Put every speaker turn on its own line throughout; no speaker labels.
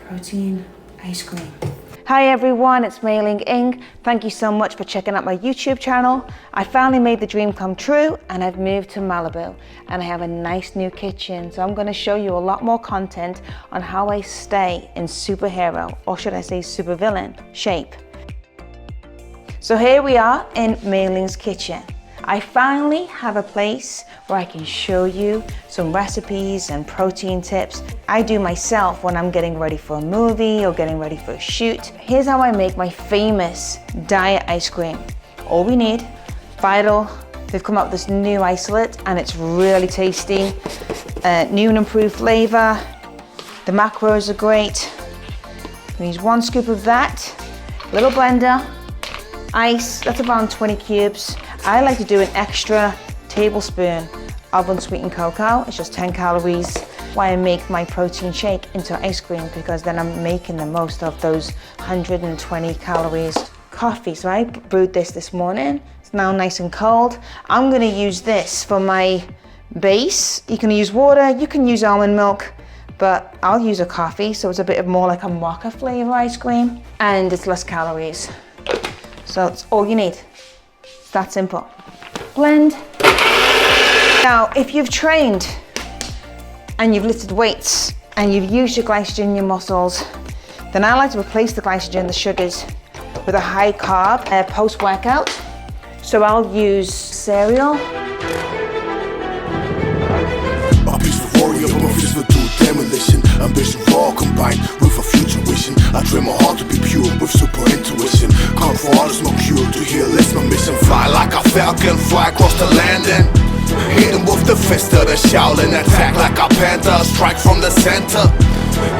protein ice cream. Hi everyone, it's Mayling Inc. Thank you so much for checking out my YouTube channel. I finally made the dream come true and I've moved to Malibu and I have a nice new kitchen. So I'm going to show you a lot more content on how I stay in superhero, or should I say supervillain shape. So here we are in Mayling's kitchen. I finally have a place where I can show you some recipes and protein tips I do myself when I'm getting ready for a movie or getting ready for a shoot. Here's how I make my famous diet ice cream. All we need, Vital, they've come up with this new isolate and it's really tasty. New and improved flavor. The macros are great. We use 1 scoop of that, little blender, ice, that's about 20 cubes. I like to do an extra tablespoon of unsweetened cocoa. It's just 10 calories. Why I make my protein shake into ice cream, because then I'm making the most of those 120 calories. Coffee, so I brewed this morning. It's now nice and cold. I'm gonna use this for my base. You can use water, you can use almond milk, but I'll use a coffee, so it's a bit more like a mocha flavor ice cream, and it's less calories. So it's all you need. It's that simple. Blend. Now, if you've trained and you've lifted weights and you've used your glycogen in your muscles, then I like to replace the glycogen, the sugars, with a high carb post-workout. So I'll use cereal.
Demolition, ambition raw combined with a future vision. I dream my heart to be pure with super intuition. Come for all is no cure, to heal is my mission. Fly like a falcon, fly across the land and hit him with the fist of the Shaolin. Attack like a panther, strike from the center.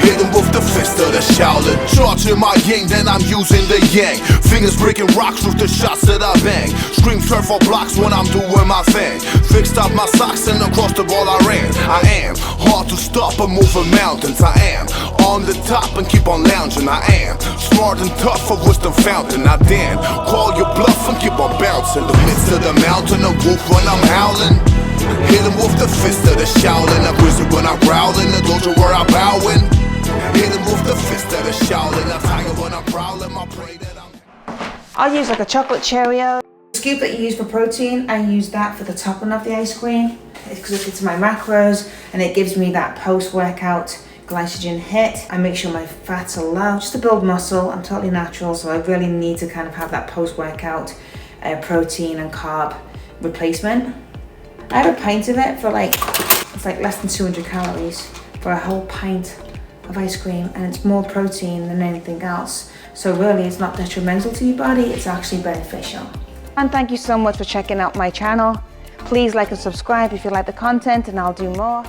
Hit him with the fist of the Shaolin. Charging my yin, then I'm using the yang. Fingers breaking rocks with the shots that I bang. Scream surf for blocks when I'm doing my thing. Fixed up my socks and across the ball I ran. I am hard to stop and moving mountains. I am on the top and keep on lounging. I am smart and tough, a wisdom fountain. I dan call your bluff and keep on bouncing. The midst of the mountain, a wolf when I'm howling. Hit him with the fist of the Shaolin. I'm grizzly when I'm growling. The dojo where I'm bowing. Hit him with the fist of the Shaolin. I'm tired when I'm prowling. I pray that
I'll use like a chocolate Cheerio. The scoop that you use for protein, I use that for the topping of the ice cream. It's because it's my macros and it gives me that post-workout glycogen hit. I make sure my fats are low just to build muscle. I'm totally natural, so I really need to kind of have that post-workout protein and carb replacement. I have a pint of it for it's like less than 200 calories for a whole pint of ice cream, and it's more protein than anything else. So really it's not detrimental to your body, it's actually beneficial. And thank you so much for checking out my channel. Please like and subscribe if you like the content and I'll do more.